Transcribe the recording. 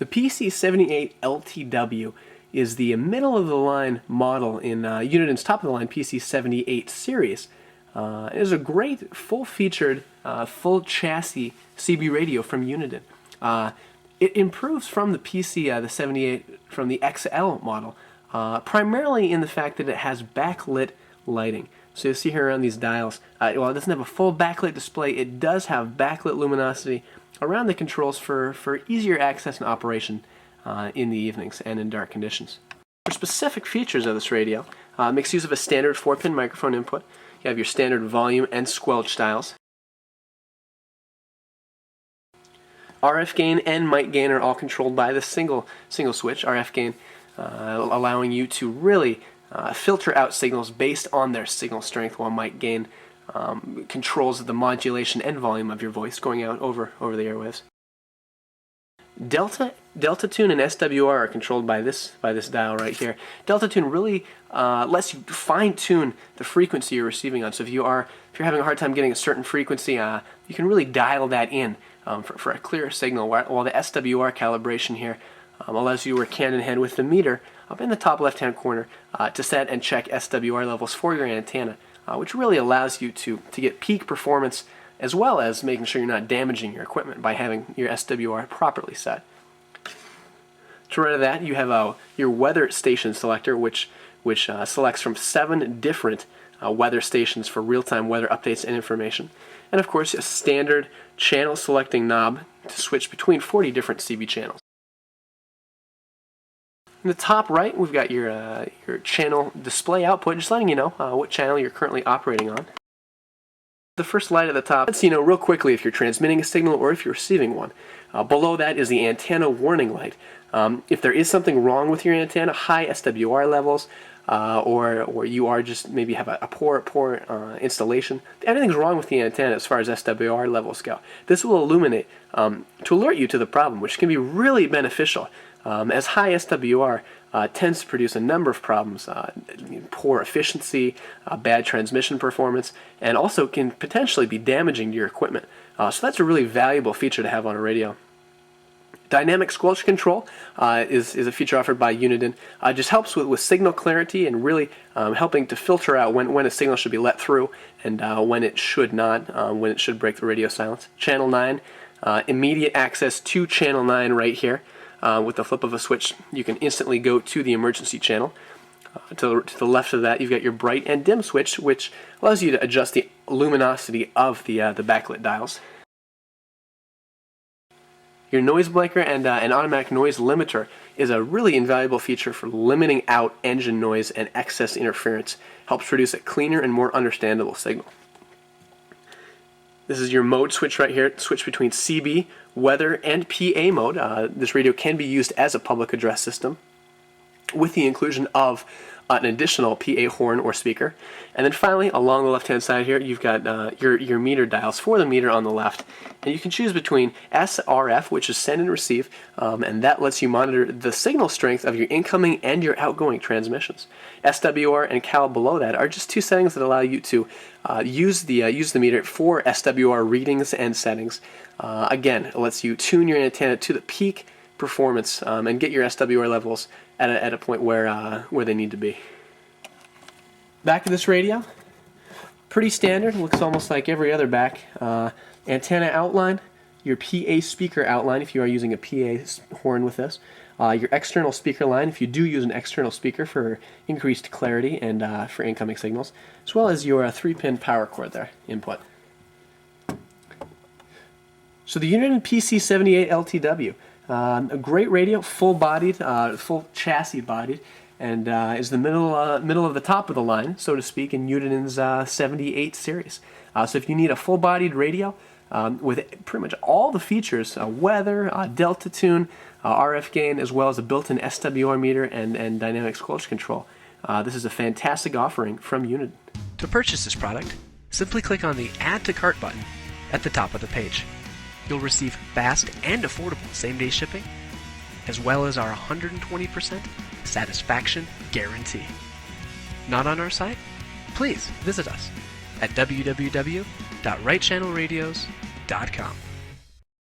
The PC78LTW is the middle-of-the-line model in Uniden's top-of-the-line PC78 series. It is a great, full-featured, full-chassis CB radio from Uniden. It improves from the the 78, from the XL model, primarily in the fact that it has backlit lighting. So you'll see here around these dials, while it doesn't have a full backlit display, it does have backlit luminosity around the controls for easier access and operation in the evenings and in dark conditions. For specific features of this radio, it makes use of a standard 4-pin microphone input. You have your standard volume and squelch dials. RF gain and mic gain are all controlled by the single switch. RF gain allowing you to really filter out signals based on their signal strength, while mic gain controls the modulation and volume of your voice going out over the airwaves. Delta tune and SWR are controlled by this dial right here. Delta tune really lets you fine tune the frequency you're receiving on. So if you're having a hard time getting a certain frequency, you can really dial that in for a clearer signal. While the SWR calibration here allows you to work hand in hand with the meter up in the top left-hand corner to set and check SWR levels for your antenna, which really allows you to get peak performance, as well as making sure you're not damaging your equipment by having your SWR properly set. To right of that, you have your weather station selector, which selects from 7 different weather stations for real-time weather updates and information. And of course, a standard channel selecting knob to switch between 40 different CB channels. In the top right, we've got your channel display output, just letting you know what channel you're currently operating on. The first light at the top lets you know real quickly if you're transmitting a signal or if you're receiving one. Below that is the antenna warning light. If there is something wrong with your antenna, high SWR levels, or you are just maybe have a poor installation, anything's wrong with the antenna as far as SWR levels go, this will illuminate to alert you to the problem, which can be really beneficial, as high SWR tends to produce a number of problems: poor efficiency, bad transmission performance, and also can potentially be damaging to your equipment. So that's a really valuable feature to have on a radio. Dynamic squelch control is a feature offered by Uniden. Just helps with signal clarity and really helping to filter out when a signal should be let through and when it should not, when it should break the radio silence. Channel 9, immediate access to Channel 9 right here. With the flip of a switch, you can instantly go to the emergency channel. To the left of that, you've got your bright and dim switch, which allows you to adjust the luminosity of the backlit dials. Your noise blanker and an automatic noise limiter is a really invaluable feature for limiting out engine noise and excess interference. Helps produce a cleaner and more understandable signal. This is your mode switch right here. Switch between CB, weather, and PA mode. This radio can be used as a public address system with the inclusion of an additional PA horn or speaker. And then finally, along the left-hand side here, you've got your meter dials for the meter on the left. And you can choose between SRF, which is send and receive, and that lets you monitor the signal strength of your incoming and your outgoing transmissions. SWR and Cal below that are just 2 settings that allow you to use the meter for SWR readings and settings. Again, it lets you tune your antenna to the peak performance and get your SWR levels at a point where they need to be. Back of this radio, pretty standard. Looks almost like every other back. Antenna outline, your PA speaker outline if you are using a PA horn with this. Your external speaker line if you do use an external speaker for increased clarity and for incoming signals, as well as your 3-pin power cord there, input. So the Uniden PC78LTW, a great radio, full-bodied, full chassis-bodied, and is the middle of the top of the line, so to speak, in Uniden's 78 series. So if you need a full-bodied radio with pretty much all the features, weather, delta tune, RF gain, as well as a built-in SWR meter and dynamic squelch control, this is a fantastic offering from Uniden. To purchase this product, simply click on the Add to Cart button at the top of the page. You'll receive fast and affordable same-day shipping, as well as our 120% satisfaction guarantee. Not on our site? Please visit us at www.rightchannelradios.com.